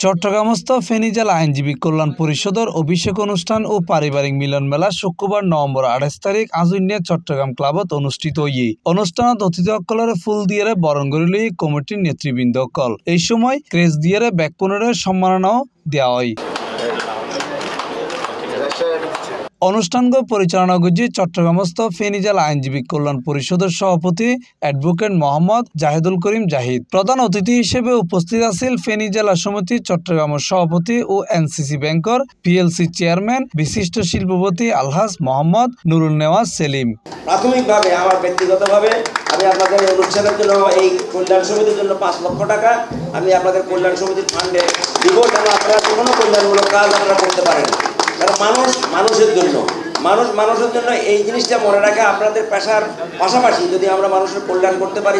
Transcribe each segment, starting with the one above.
চট্টগ্রামস্থ ফেনী জেলা আইনজীবী কল্যাণ পরিষদের অভিষেক অনুষ্ঠান ও পারিবারিক মিলন মেলা শুক্রবার নভেম্বর 28 তারিখ আজুন্যা চট্টগ্রাম ক্লাবত অনুষ্ঠিত হয়ে অনুষ্ঠানত অতিথিসকলের ফুল দিয়ে বরণ করিল কমিটির নেতৃবৃন্দ কল। এই সময় ক্রেজ দিয়ে ব্যাকপনের সম্মাননাও দেওয়া হয়। অনুষ্ঠানকে পরিচালনা করছে চট্টগ্রামস্থ ফেনী জেলা আইনজীবী কল্যাণ পরিষদের সভাপতি অ্যাডভোকেট মোহাম্মদ জাহিদুল করিম জাহিদ। প্রধান অতিথি হিসেবে উপস্থিত আছেন ফেনী জেলা সমিতি চট্টগ্রামের সভাপতি ও এনসিসি ব্যাংকের পিএলসি চেয়ারম্যান বিশিষ্ট শিল্পপতি আলহাজ মোহাম্মদ নুরুল নেওয়াজ সেলিম। প্রাথমিকভাবে আমার ব্যক্তিগতভাবে আমি আপনাদের অনুষ্ঠানের জন্য এই কল্যাণ সমিতির জন্য 5 লক্ষ টাকা আমি আপনাদের কল্যাণ সমিতির ফান্ডে দিব, যেন আপনারা কোনো কল্যাণমূলক কাজ আপনারা করতে পারেন। কারণ মানুষের জন্য এই জিনিসটা মনে রাখা আপনাদের পেশার পাশাপাশি যদি আমরা মানুষের কল্যাণ করতে পারি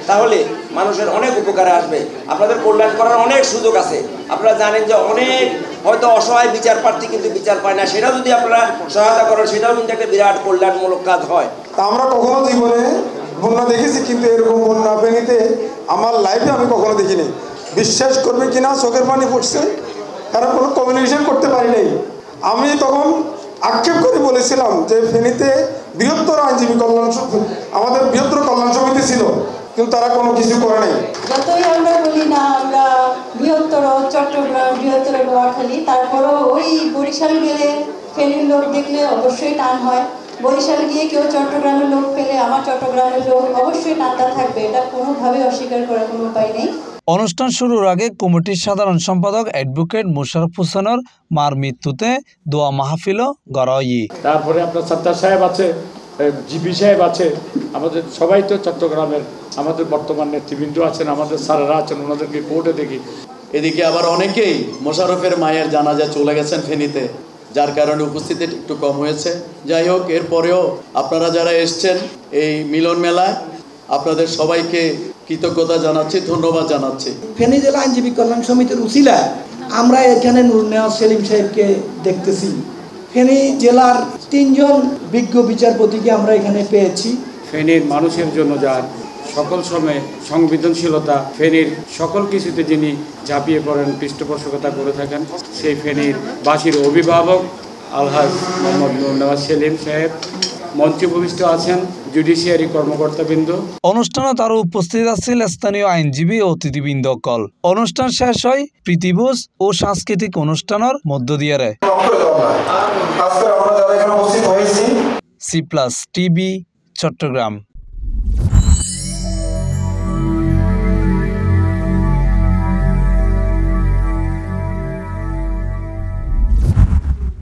তাহলে মানুষের অনেক উপকারে আসবে। আপনাদের কল্যাণ করার অনেক সুযোগ আছে। আপনারা জানেন যে অনেক হয়তো অসহায় বিচার প্রার্থী কিন্তু বিচার পায় না, সেটাও যদি আপনারা সহায়তা করেন সেটাও কিন্তু একটা বিরাট কল্যাণমূলক কাজ হয়। আমরা কখনো জীবনে বন্যা দেখেছি, কিন্তু এরকম বন্যা ফেনীতে আমার লাইফে আমি কখনো দেখিনি। বিশ্বাস করবে কিনা চোখের পানি পড়ছে, কারণ কোনো কমিউনিকেশন করতে পারি নাই। আমি তখন আক্ষেপ করে বলেছিলাম যে ফেনীতে বৃহত্তর আইনজীবী কল্যাণ আমাদের বৃহত্তর কল্যাণ সমিতি ছিল, কিন্তু তারা কোনো কিছু করে নাই। যতই আমরা বলি না আমরা বৃহত্তর চট্টগ্রাম, বৃহত্তর নোয়াখালী, তারপরও ওই বরিশাল গেলে ফেনীর লোক দেখলে অবশ্যই টান হয়। বরিশাল গিয়ে কেউ চট্টগ্রামের লোক পেলে আমার চট্টগ্রামের লোক অবশ্যই টানটা থাকবে, এটা কোনোভাবে অস্বীকার করার কোনো উপায় নেই। অনুষ্ঠান শুরুর আগে কমিটির সাধারণ সম্পাদক অ্যাডভোকেট মোশাররফ হোসেনের মার মৃত্যুতে দোয়া মাহফিলও গড়া হয়। তারপরে আপনার সত্তার সাহেব আছে, জিপি সাহেব আছে, আমাদের সবাই তো চট্টগ্রামের আমাদের বর্তমান নেতৃবৃন্দ আছেন, আমাদের স্যারেরা আছেন, ওনাদেরকে কোর্টে দেখি। এদিকে আবার অনেকেই মোশাররফের মায়ের জানাজা চলে গেছেন ফেনীতে, যার কারণে উপস্থিতি একটু কম হয়েছে। যাই হোক, এরপরেও আপনারা যারা এসছেন এই মিলন মেলায় আপনাদের সবাইকে কৃতজ্ঞতা জানাচ্ছি, ধন্যবাদ জানাচ্ছি। ফেনী জেলা আইনজীবী কল্যাণ সমিতির উসিলা আমরা এখানে নুরুল নেওয়াজ সেলিম সাহেবকে দেখতেছি। ফেনী জেলার 3 জন বিজ্ঞ বিচারপতিকে আমরা এখানে পেয়েছি। ফেনীর মানুষের জন্য যার সকল সময় সংবেদনশীলতা, ফেনীর সকল কিছুতে যিনি ঝাঁপিয়ে পড়েন, পৃষ্ঠপোষকতা করে থাকেন, সেই ফেনীর বাসীর অভিভাবক আলহাজ মোহাম্মদ নুরুল নেওয়াজ সেলিম সাহেব মঞ্চে ভূমিষ্ঠ আছেন, জুডিশিয়ারি কর্মকর্তাবৃন্দ। অনুষ্ঠানে তারও উপস্থিত আছেন স্থানীয় আইনজীবী ও অতিথিবৃন্দ কল। অনুষ্ঠান শেষ হয় প্রীতিভোজ ও সাংস্কৃতিক অনুষ্ঠানের মধ্য দিয়ে। C+ TV Chittagong.